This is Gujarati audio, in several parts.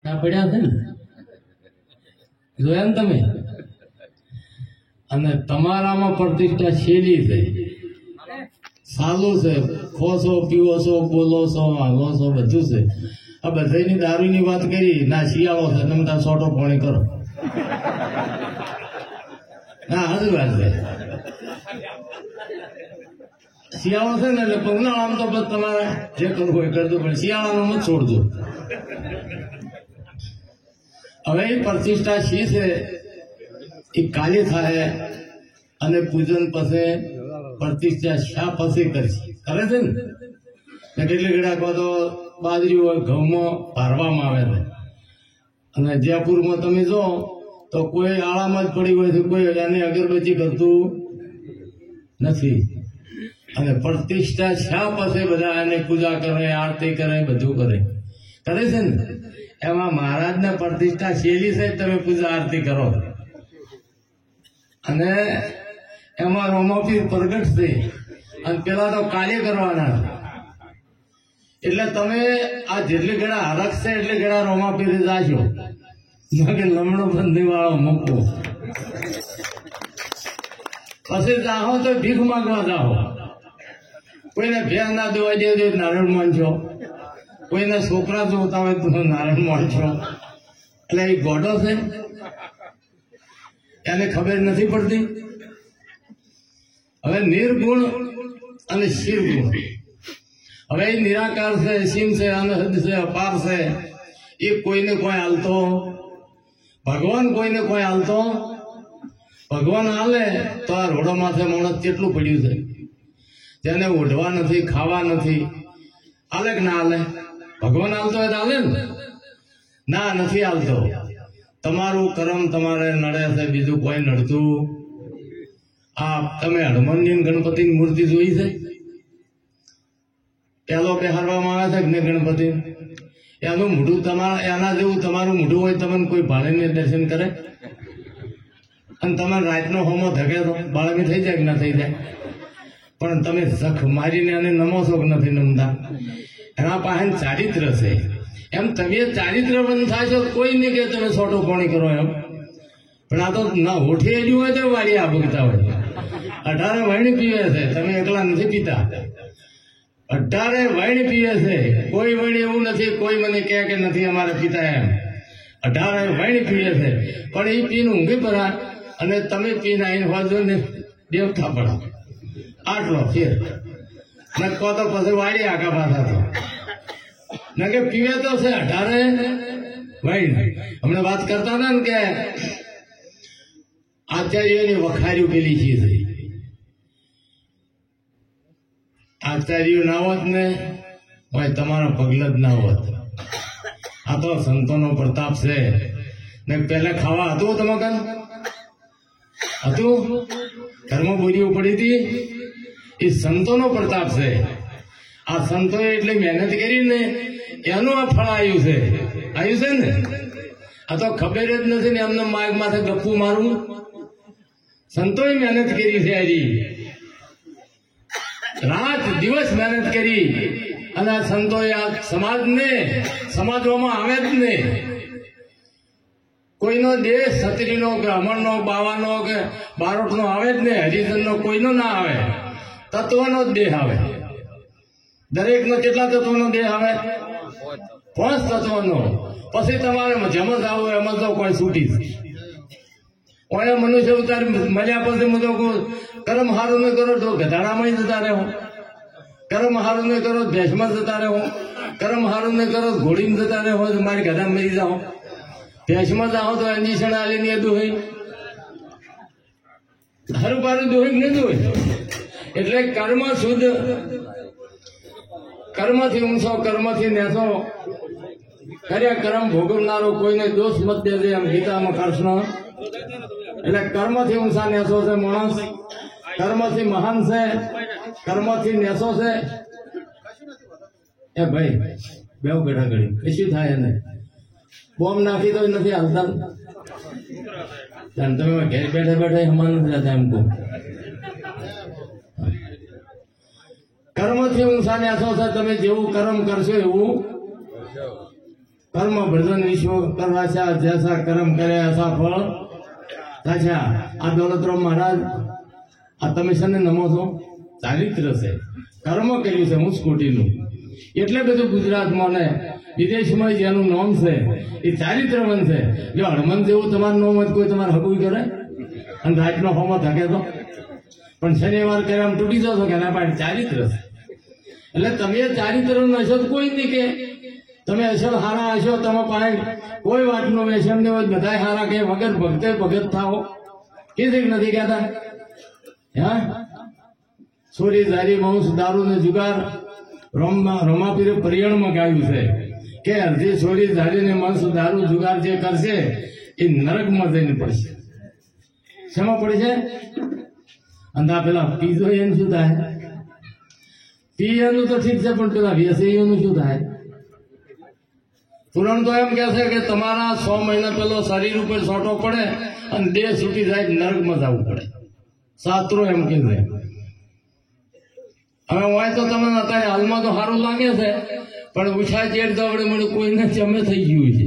આ પડ્યા છે ને, જોયા ને તમે? અને તમારામાં પ્રતિષ્ઠા શેલી છે, સાલું છે, ખો છો, પીવો છો, બોલો છો, હાલો છો, બધું છે. આ બધાની દારૂની વાત કરી ના, શિયાળો છે, તમે તાર સોટો પાણી કરો. ના, હજુ વાત છે. શિયાળો છે ને એટલે ઉનાળામાં તો બસ તમારે જે કરવું હોય કરજો, પણ શિયાળામાં મત છોડજો. હવે એ પ્રતિષ્ઠા શી છે એ કાલે થાય, અને પૂજન પછી પ્રતિષ્ઠા શા પછી કરશે કરે છે ને. કેટલી ઘડા કહો તો બાજરી હોય ઘઉંમાં ભારવામાં આવે છે, અને જયપુરમાં તમે જો તો કોઈ આળામાં જ પડી હોય છે, કોઈ એની અગરબત્તી કરતું નથી. અને પ્રતિષ્ઠા શા પછી બધા એને પૂજા કરે, આરતી કરે, બધું કરે છે ને. એમાં મહારાજના પ્રતિષ્ઠા શૈલી છે, તમે પૂજા આરતી કરો, અને એમાં રોમાપીર પ્રગટ છે, અને પેલા તો કાર્ય કરવાના. એટલે તમે આ જેટલી ઘડા હરખ છે એટલી ઘડા રોમાપીર જાશો, કે લમણો બંધી વાળો મૂકવો. પછી જાહો તો ભીખ માંગવા જાઓ. કોઈને ભેર ના દેવા દે નારાયણ માનશો, કોઈને છોકરા જોતા હોય તો નારાયણ માનશો. એટલે એ ગોડો છે, એને ખબર નથી પડતી. હવે નિર્ગુણ અને શિરગુણ, હવે એ નિરાકાર છે, સીમ છે, અનહદ છે, અપાર છે, એ કોઈને કોઈ હાલતો. ભગવાન કોઈને કોઈ હાલતો. ભગવાન હાલે તો આ રોડો માથે માણસ કેટલું પડ્યું છે, તેને ઓઢવા નથી, ખાવા નથી, હાલે કે ના હાલે? ભગવાન હાલતો હોય તો હાલે ને? ના, નથી હાલતો. તમારું કર્મ તમારે નડે છે, બીજું કોઈ નડતું. આ તમે હનુમાનજી ગણપતિની મૂર્તિ જોઈ છે? પેલો બેહારવામાં આવે છે ને ગણપતિ, એનું મોઢું તમારા એના જેવું તમારું મોઢું હોય, તમને કોઈ ભાળીને દર્શન કરે? અને તમે રાતનો હોમો ધકે તો બાળકી થઈ જાય કે ના થઈ જાય? પણ તમે સખ મારીને અને નમો છો કે નથી નમતા? એના પાસે ચારિત્ર છે. એમ તમે ચારિત્રવંત થાય છો, કોઈ નહીં કે તમે સોટો પાણી કરો એમ. પણ આ તો ના હોઠી એડ્યું હોય તો વાળી આબગતા હોય. 18 વૈણ પીવે છે, તમે એકલા નથી પીતા. 18 વૈણ પીવે છે, કોઈ વૈણ એવું નથી કોઈ મને કહે કે નથી અમારે પીતા એમ. 18 વૈણ પીવે છે, પણ એ પીને ઊંઘી પડ્યા, અને તમે પીને આવીને વાંધો ને દેવતા પડો. આટલો ફેર ને કહો તો પછી વાળી આગા પાછા તો ના કે પીવે તો છે 18 વૈણ. હમણાં વાત કરતા હતા ને કે આચાર્યોની વખાર્યું પેલી ચીજ, આચાર્યો ના હોત ને ભાઈ તમારા પગલા જ ના હોત. આ તો સંતોનો પ્રતાપ છે ને. પેલા ખાવા હતું તમારે હતું, ઘરમાં બોરીઓ પડી હતી, એ સંતોનો પ્રતાપ છે. આ સંતોએ એટલી મહેનત કરી ને એનું આ ફળ આવ્યું છે. આવ્યું છે ને? આ તો ખબર જ નથી ને એમને માર્ગ માથે ગપ્પુ મારું. સંતોએ મહેનત કરી છે, હજી રાત દિવસ મહેનત કરી, અને આ સંતોએ આ સમાજને સમાજવામાં આવે જ ને. કોઈનો દેહ છત્રીનો કે અમરનો બાવાનો કે બારોટનો આવે જ ને, હરિજનનો કોઈનો ના આવે. તત્વનો જ દેહ આવે. દરેકનો કેટલા તત્વનો દેહ આવે? 5 તત્વનો. પછી તમારે જેમ જ આવું એમ જ કોઈ છૂટી. ઓયા મનુષ્ય અવતાર મળ્યા પછી હું તો કર્મ હારું ન કરો તો ગધાડામાં જતા રહો, કર્મ હારું ન કરો ભેંસમાં જતા રહો, કર્મ હારું ન કરો ઘોડીમાં જતા રહો, મારી ગધા મરી જાઓ. ભેંસમાં જાઓ તો ઇન્જેક્શન આલીને દોહી હારું પારું દોહી નહીં દોહી. એટલે કર્મ શુદ્ધ, કર્મથી ઊંચો, કર્મથી નેસો કર્યા કર્મ ભોગવનારો કોઈને દોષ મત દેજે, એમ ગીતામાં કૃષ્ણ. એટલે કર્મથી ઊંચા નેસો છે માણસ, કર્મથી મહાન છે, કર્મથી નેસો છે. એ ભાઈ બેવ બેઠા ઘડી કશું થાય એને બોમ્બ નાખી તો નથી હાલતા. તમે ઘેર બેઠા બેઠા હમાન નથી જતા એમ કહું. કર્મથી ઊંચા નેસો છે. તમે જેવું કર્મ કરશો એવું કર્મ ભજન વિશ્વ કરવાશા જૈસા કર્મ કરે એસા ફળ અચ્છા આ દોલતરામ મહારાજ આ તમે છે ને નમો છો ચારિત્ર છે કર્મ કર્યું છે મુસ્કોટીનું એટલે બધું ગુજરાતમાં ને વિદેશમાં જેનું નામ છે એ ચારિત્રવન છે. જો હનુમાન જેવું તમારું નામ હોય કોઈ તમારે હગું કરે અને રાતનો હોમો થકે તો પણ શનિવાર કરે આમ તૂટી જશો કે એના પાસે ચારિત્ર છે. એટલે તમે ચારિત્ર નો હશો તો કોઈ નહીં કે તમે અસલ હારા હશો તમે પાસે કોઈ વાતનો વ્યસન નહીં હોય બધા હારા કે વગર ભક્તે ભગત થાઓ કે નથી કહેતા હા સોરી જારી મંસ દારૂ ને જુગાર રમાપીરે પરિયણમાં ગાયું છે કે અડધી સોરી જારી ને મંસ દારૂ જુગાર જે કરશે એ નરકમાં જઈને પડશે. શેમાં પડશે? અને પેલા પીઝો એનું શું થાય? પીએનું તો ઠીક છે પણ પેલા વ્યસનીઓનું શું થાય? પુરાણ તો એમ કે છે કે તમારા 6 મહિના પેલો શરીર ઉપર સોટો પડે અને દેહ છૂટી જાય નરકમાં જવું પડે. શાસ્ત્રો એમ કે છે. હવે હોય તો તમને અત્યારે હાલમાં તો સારું લાગે છે પણ ઉછા ચેડ દવડે મને કોઈને ચમે થઈ ગયું છે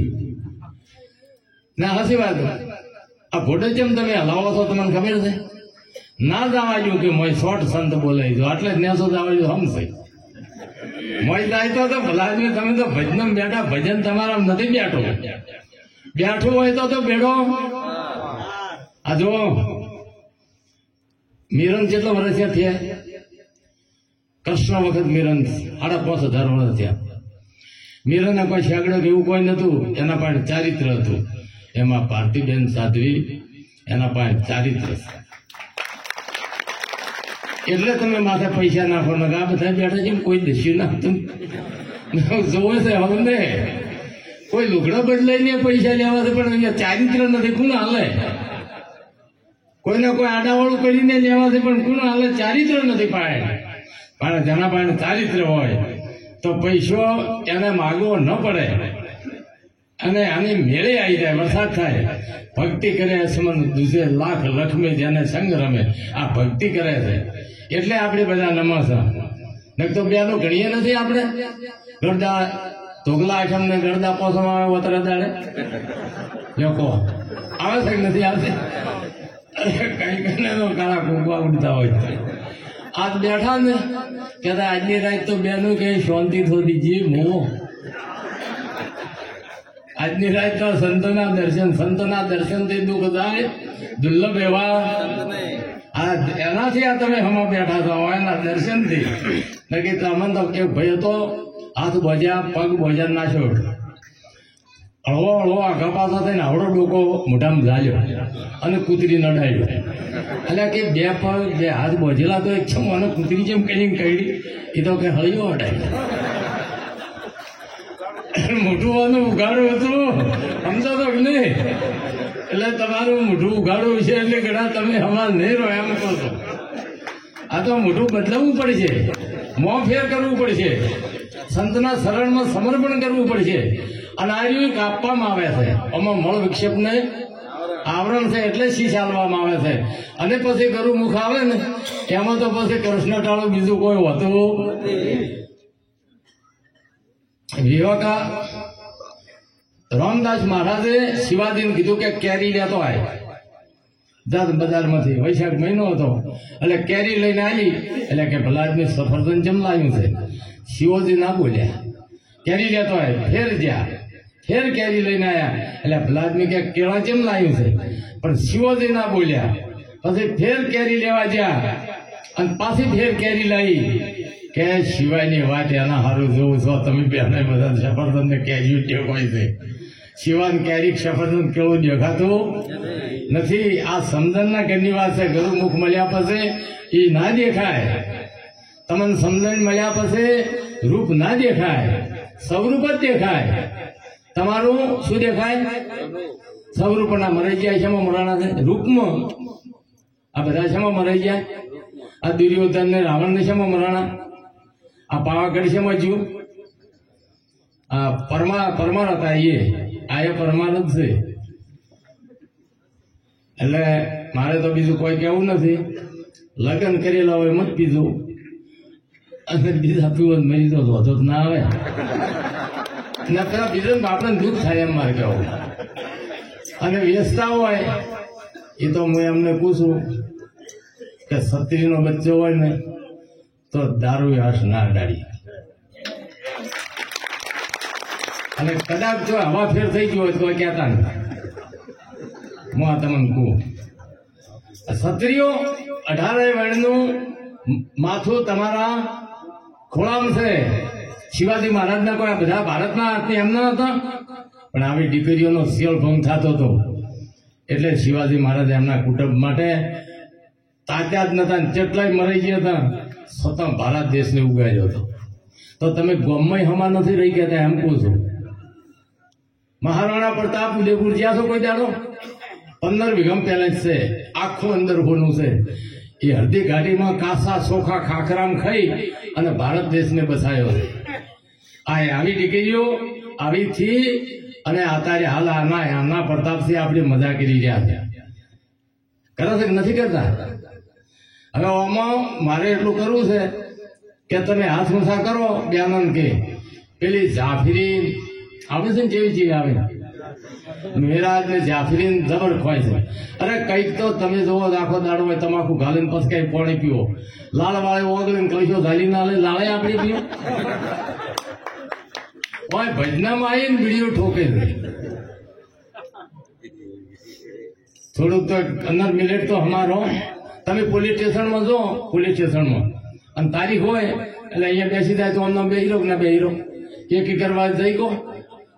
ના હસી વાત. આ ઘોડે જેમ તમે હલાવો છો તમને ખબર છે ના જવા જો કે મોય શોર્ટ સંત બોલાવી દો એટલે જ નેસો જવા જો સમજે મોય જાય તો ભલા તમે તો ભજન બેઠા ભજન તમારા નથી બેઠું હોય તો બેઠો. આ જો મિરન કેટલો વર્ષ થયા? કૃષ્ણ વખત મિરન 5,500 વર્ષ થયા. મિરન કોઈ છેગડો એવું કોઈ નતું, એના પાસે ચારિત્ર હતું. એમાં ભારતીબેન સાધ્વી એના પાસે ચારિત્ર છે. એટલે તમે માથે પૈસા નાખો ને આ બધા બેઠા છે કોઈ દસ્યું નાખતું જોવે છે હવે કોઈ લુગડા બદલાઈને પૈસા લેવા છે પણ અહીંયા ચારિત્ર નથી. કોણ હાલે? કોઈને કોઈ આડાવાળું કરીને લેવા છે પણ કોણ હાલે? ચારિત્ર નથી પાડે. પણ જેના પાસે ચારિત્ર હોય તો પૈસો એને માગવો ન પડે અને આની મેળે આવી જાય. વરસાદ થાય ભક્તિ કરે સમન દુસે લાખ લખમે જેને સંગ રમે આ ભક્તિ કરે છે એટલે આપણે બધા નમસ. ન તો બેનું ગણીએ નથી આપણે ગરદા ધોગલા આઠમ ને ગરદા પોસમાં આવે વતરા દાડે લોકો આવે છે નથી આવશે? કઈ કઈને કાળા કુંકવા ઉડતા હોય. આજ બેઠા ને કહેતા આજની રાત તો બેનું કે શાંતિ થોડી જી મો આજની રાત તો સંતોના દર્શન થી દુઃખ જાય દુર્લભ એવા એનાથી આ તમે હમા બેઠા છો એના દર્શન થી નક્કી તમે તો કે ભાઈ તો હાથ ભજ્યા પગ ભોજન નાખ્યો હળવો હળવો આગા પાછા થઈને આવડો ડોકો મોઢામાં ઝાલ્યો અને કૂતરી નડાયો. એટલે કે બે પગ બે હાથ બોજેલા તો એક છમ અને કૂતરી જેમ કરીને કહી એ તો કે હળિયો અડાય મોઢું વાનું ઉઘાડું હતું સમજો તો નહીં. એટલે તમારું મોઢું ઉઘાડું છે એટલે ઘણા તમે હમણાં નહીં રહો એમ કહો છો. આ તો મોઢું બદલાવવું પડશે, મોં ફેર કરવું પડશે, સંતના શરણમાં સમર્પણ કરવું પડશે. અને આ રીતે કાપવામાં આવે છે. આમાં મળ વિક્ષેપને આવરણ છે એટલે શીશ આલવામાં આવે છે. અને પછી ગરુ મુખ આવે ને એમાં તો પછી કૃષ્ણ ટાળું બીજું કોઈ હોતું. વિવેકા રામદાસ મહારાજે શિવાજીને કીધું કે કેરી લેતો આય જાત બજારમાંથી. વૈશાખ મહિનો હતો એટલે કેરી લઈને આવી એટલે કે ભલા આદમી સફરજન જમલાયું છે. શિવજી ના બોલ્યા કેરી લેતો આય. ફેર જ્યાં ફેર કેરી લઈને આવ્યા એટલે ભલા આદમી કે કેળા જેમ લાવ્યું છે પણ શિવજી ના બોલ્યા. પછી ફેર કેરી લેવા જ્યાં અને પાછી ફેર કેરી લાવી કે શિવાયની વાત એના સારું જોવું છો તમે બેને બધા સફરજન ને કેરી ટેવાય છે. શિવાન કેરી સફરજન કેવું દેખાતું નથી. આ સમજણના ઘરની વાત છે. ગરુમુખ મળ્યા પછી એ ના દેખાય. તમને સમજણ મળ્યા પછી રૂપ ના દેખાય, સ્વરૂપ જ દેખાય. તમારું શું દેખાય? સ્વરૂપ ના મરાઈ જાય. શેમાં મરાણા છે? રૂપમાં. આ બધા શેમાં મરાઈ જાય? આ દુર્યોધન ને રાવણ ને શેમાં મરાણા? આ પાવાગઢ શેમાં જ્યું? આ પરમાર હતા એ પરમાર જ છે. એટલે મારે તો બીજું કોઈ કેવું નથી. લગ્ન કરેલા હોય મત પીધું અને બીજા પીવો મરી તો વધો ના આવે. ને પેલા બીજા આપણને દુઃખ થાય એમ મારે કહેવું. અને વેચતા હોય એ તો હું એમને પૂછું કે છત્રીનો બચ્ચો હોય ને તો દારૂ હાથ ના અડાડી. અને કદાચ જો હવા ફેર થઈ ગયો હોય તો કહેતા નથી. હું આ તમને કહું, ક્ષત્રિયો 18 વર્ણનું માથું તમારા ખોળામાં છે. શિવાજી મહારાજના કોઈ બધા ભારતના હાથની એમના હતા, પણ આવી દીકરીઓનો સિયલ ભંગ થતો હતો એટલે શિવાજી મહારાજ એમના કુટુંબ માટે તાજા જ નતા, કેટલાય મરી ગયા હતા, છતાં ભારત દેશને ઉગાડ્યો હતો. તો તમે ગોમમાં હમા નથી રહી ગયા એમ કહું છું. મહારાણા પ્રતાપ ઉદયપુર જ્યાં છો કોઈ દાડો 15 વીઘા પેલેસ છે, આખું અંદર હોનું છે. એ હળદી ઘાટીમાં કાસા ચોખા ખાખરામ ખાઈ અને ભારત દેશને બસાયો છે. આ આવી દીકરીઓ આવી થી અને અત્યારે હાલ આના પ્રતાપથી આપણે મજા કરી રહ્યા છે. કરે છે કે નથી કરતા? હવે આમાં મારે એટલું કરવું છે કે તમે હાથ ઊંચા કરો બેનન કે પેલી જાફરી આવે છે ને, જેવી ચીજ આવે મેરાજ ને જાફરી જબર ખવાય છે. અરે કઈક તો તમે જોવો આખો દાડો હોય તમાકુ ઘાલીને પછી કઈ પાણી પીવો, લાળ વાળે ઓગળીને કહીશો ઝાલી ના લે લાળે આપણે પીવો. હોય ભજનામાં આવીને બીડીઓ ઠોકે છે. થોડુંક તો 15 મિનિટ તો અમારો તમે પોલીસ સ્ટેશનમાં જો, પોલીસ સ્ટેશનમાં અને તારીખ હોય એટલે અહીંયા બેસી જાય તો અમને બેહી રહો ના બેહી રહો, એક કરવા જઈ ગો,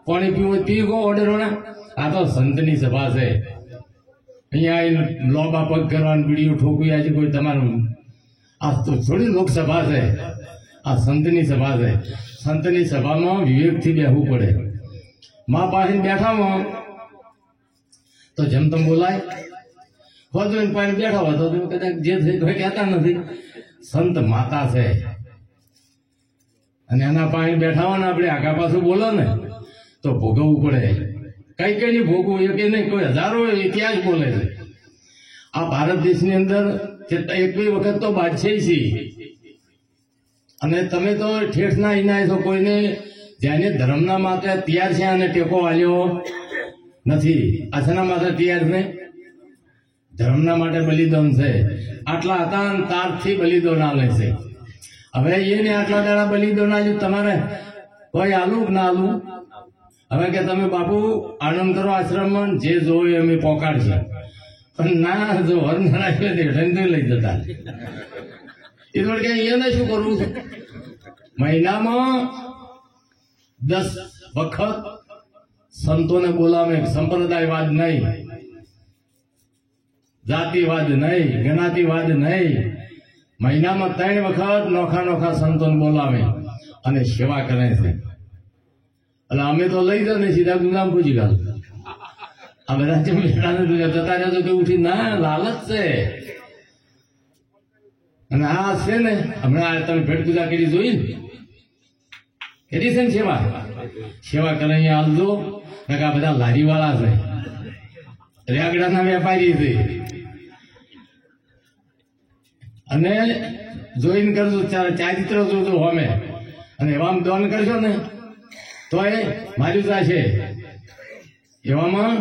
પાણી પીવું પી ગો ઓર્ડરોના. આ તો સંતની સભા છે. અહીંયા લોબા પગ કરવાનું બીડીઓ ઠોકવી આજે કોઈ તમારું આ તો થોડી લોકસભા છે, આ સંતની સભા છે. સંતની સભામાં વિવેકથી બેહવું પડે. મા પાસે બેઠામાં તો જેમ તમે બોલાય હોજો પાણી બેઠા હોય તો કદાચ જે કોઈ કહેતા નથી. સંત માતા છે અને એના પાણી બેઠા હોય ને આપણે આગા પાછું બોલો ને તો ભોગવવું પડે. કઈ કઈ નહીં ભોગવું એ કે નહીં, કોઈ હજારો ઇતિહાસ બોલે છે. આ ભારત દેશની અંદર એક બે વખત તો બાદશાહી છે અને તમે તો ઠેઠના ઇનાય છો. કોઈને જેને ધર્મના માટે તૈયાર છે અને ટેકો આલ્યો નથી. આસના માટે તૈયાર છે, ધર્મના માટે બલિદાન છે. આટલા હતા તારથી બલિદાન આલે છે. હવે એને આટલા દાડા બલિદાન આલ્યું, તમારે કોઈ આલું કે ના આલું? હવે કે તમે બાપુ આનંદ કરો આશ્રમમાં, જે જોયું અમે પોકાડશે, પણ ના જો હરનારાયણ લઈ જતા. એ થોડું કે એને શું કરવું છે? મહિનામાં 10 વખત સંતોને બોલાવે. સંપ્રદાયવાદ નહીં, જાતિવાદ નહીં, જ્ઞાતિવાદ નહીં. મહિનામાં 3 વખત નોખા નોખા સંતોને બોલાવે અને સેવા કરે છે. એટલે અમે તો લઈ જાવ ને સીધા ગુનામ પૂછી ગાલ. આ બધા જતા રહેતો કે ઉઠી ના લાલચ છે. અને આ છે ને હમણાં તમે ભેટ પૂજા કરી જોઈ ને, કરી છે ને સેવા કરે અહીંયા હાલજો. આ બધા લારી વાળા છે, રેગડાના વેપારી છે. અને જોઈને કરજો, ચારિત્ર જોજો હોમે અને એવામાં દાન કરશો ને તો એ મારી છે. એવામાં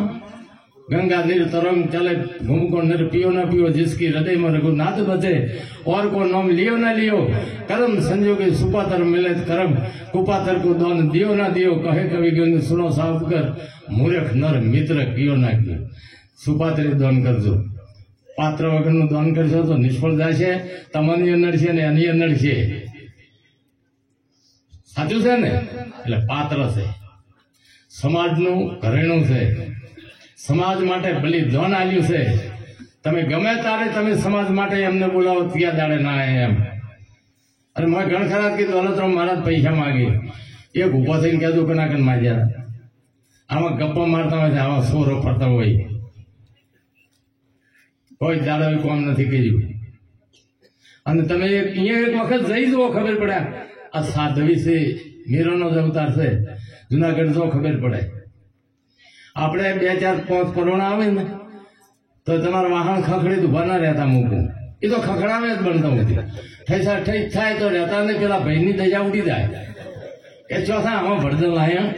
गंगा नीर तरंग चले घूम को नर पियो न पियो जिसकी हृदय में रघुनाथ बचे और को नाम लियो न लियो कर्म संजोगे सुपातर मिले कर्म कुपातर को दान दियो ना दियो कहे कवि गंग सुनो साफ कर मूर्ख नर मित्र कियो ना कियो सुपातरी दान करजो पात्र वगैरह નું દાન કરશો તો નિષ્ફળ જશે તમને નડશે ને અન્ય નડશે સાચું છે ને એટલે પાત્ર છે સમાજનું ઘરેણું છે સમાજ માટે બલિદાન આલ્યું છે તમે ગમે તારે તમે સમાજ માટે એમને બોલાવો ત્યાં દાડે ના એમ અને મેં ઘણ ખરા કીધું અલગ મારા પૈસા માગી એક ઉભા થઈને કહેતું કે ના કન માજ્યા આમાં ગપ્પા મારતા હોય છે આવા સોરો ફરતા હોય કોઈ દાડો કોમ નથી કર્યું અને તમે અહીંયા એક વખત જઈ જુઓ ખબર પડે આ સાધવી છે મીરાનો જ અવતાર છે જુનાગઢ જો ખબર પડે આપણે 2 4 5 કરોડ આવે ને તો તમારા વાહન ખખડી ઉભા ના રહેતા મૂકું એ તો ખખડાવે જ બનતા નથી ઠેસા ઠેસ થાય તો રહેતા ને પેલા ભાઈની દજા ઉડી જાય એ ચોથા આમાં ભરજલ લાયા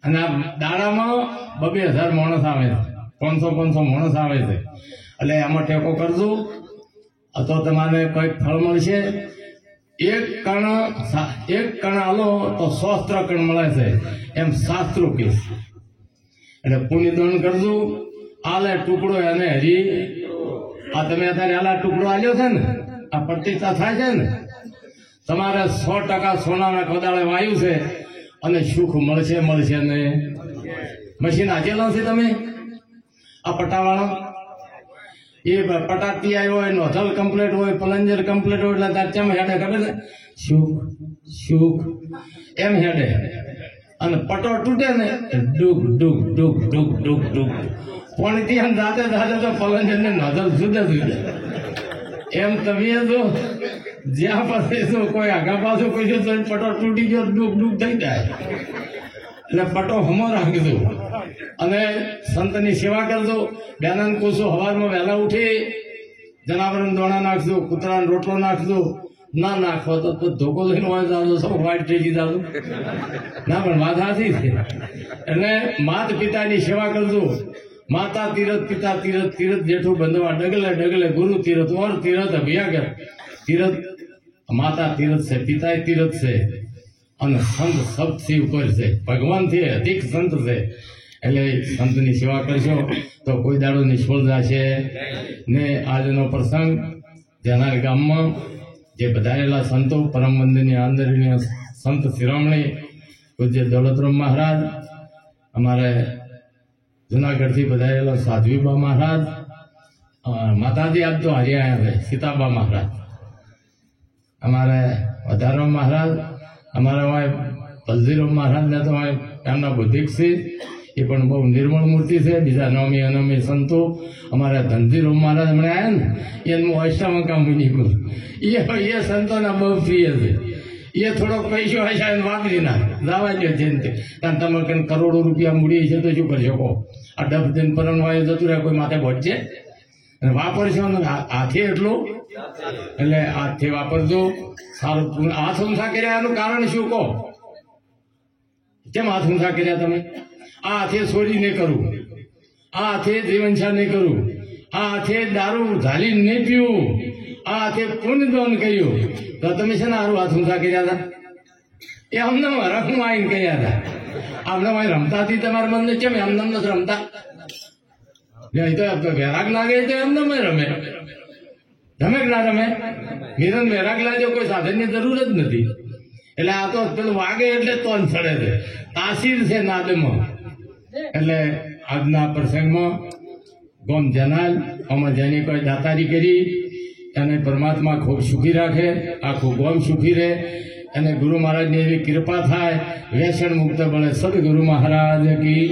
અને આ દાડામાં 2,000 માણસ આવે છે, 500 માણસ આવે છે. એટલે આમાં ટેકો કરજો તો તમારે કંઈક ફળ મળશે. એક કણ આલો તો 100 કણ મળે છે એમ શાસ્ત્રો કે. એટલે પુણ્યદાન કરજો. આલે ટુકડો એને હરી. આ તમે અત્યારે આલા ટુકડો આલ્યો છે ને, આ પ્રતિષ્ઠા થાય છે ને, તમારે 100% સોનાના કોદાળે વાયુ છે અને સુખ મળશે ને. મશીન હાજેલા છે તમે આ પટાવાળો એ પટાતી આવ્યો હોય, નોઝલ કમ્પ્લીટ હોય, પ્લન્જર કમ્પ્લીટ હોય, એટલે તાર ચમ હેડે ખબર છે? સુખ એમ હેડે. અને પટો તૂટે ને Duke Duke Duke Duke Duke Duke પણ ત્યાં જાતે તો પ્લન્જર ને નોઝલ જુદા એમ. તમે જો જ્યાં પાસે શું કોઈ આગા પાછું કોઈ તો પટો તૂટી ગયો, ડૂક ડૂક થઈ જાય. એટલે પટો હમો રાખજો અને સંતની સેવા કરજો. બેનાન કોસો હવારમાં વહેલા ઉઠી જનાવરને દોણા નાખજો, કૂતરાને રોટલો નાખજો. ના નાખો તો ધોકો લઈને હોય જાજો, સૌ વાઇટ થઈ જાજો. ના પણ વાત સાચી છે. એટલે માત પિતાની સેવા કરજો. માતા તીરથ, પિતા તીરથ, તીરથ જેઠું બંધવા ડગલે ડગલે ગુરુ તીરથ ઓર તીરથ અભિયાગર. તીરથ માતા તીરથ છે, પિતા તીરથ છે અને સંત સબથી ઉપર છે, ભગવાનથી અધિક સંત છે. એટલે સંતની સેવા કરશો તો કોઈ દાડો નિષ્ફળ જશે ને. આજનો પ્રસંગ જેના ગામમાં જે બધાયેલા સંતો, પરમ વંદનીય આદરણીય સંત શિરોમણી પૂજ્ય દોલતરામ મહારાજ, અમારે જુનાગઢથી બધાયેલા સાધ્વીબા મહારાજ, માતાજી આજ તો હારી આવ્યા છે, સીતાબા મહારાજ, અમારે વધારામ મહારાજ, અમારા બલજીરામ મહારાજને તો એમના બુદ્ધિક છે, એ પણ બહુ નિર્મળ મૂર્તિ છે. બીજા નવમી અનમી સંતો અમારા ધનજીરામ મહારાજ હમણાં આવ્યા ને, એનું અષ્ટાવંકા મુનિ એ સંતોના બહુ પ્રિય છે. એ થોડોક પૈસો હશે વાપરી ના જવા દો જયંતિ. કારણ તમે કંઈ કરોડો રૂપિયા મૂડી છે તો શું કરી શકો? આ ડબ દિન પરણવાય જતું રહે, કોઈ માથે ભટશે અને વાપરશો ને હાથે એટલું. એટલે હાથથી વાપરજો. સારું હાથ ઊંચા કર્યા એનું કારણ શું કહો? કેમ હાથ ઊંચા કર્યા તમે? આ હાથે ચોરી નહીં કરું, આ હાથે જીવનશા નહીં કરું, આ હાથે દારૂ ઝાલી નહીં પીવું, આ હાથે પુણ્યદાન કર્યું, તો તમે છે ને સારું હાથ ઊંચા કર્યા હતા? એ અમને રખું આવીને કર્યા હતા. આમને ભાઈ રમતા હતી તમારા મનને કેમ એમને નથી રમતા? તો વેરાગ લાગે તો એમને રમે કે ના રમે? નિરન વેરાગ લાગે કોઈ સાધનની જરૂર જ નથી. એટલે આ તો પેલું વાગે એટલે તો સડે છે, તાસીર છે નાદમાં. એટલે આજના પ્રસંગમાં ગોમ જનાલ આમાં જેની કોઈ દાતારી કરી એને પરમાત્મા ખૂબ સુખી રાખે, આખું ગોમ સુખી રહે અને ગુરુ મહારાજની એવી કૃપા થાય, વ્યસન મુક્ત બને. સદગુરુ મહારાજ કી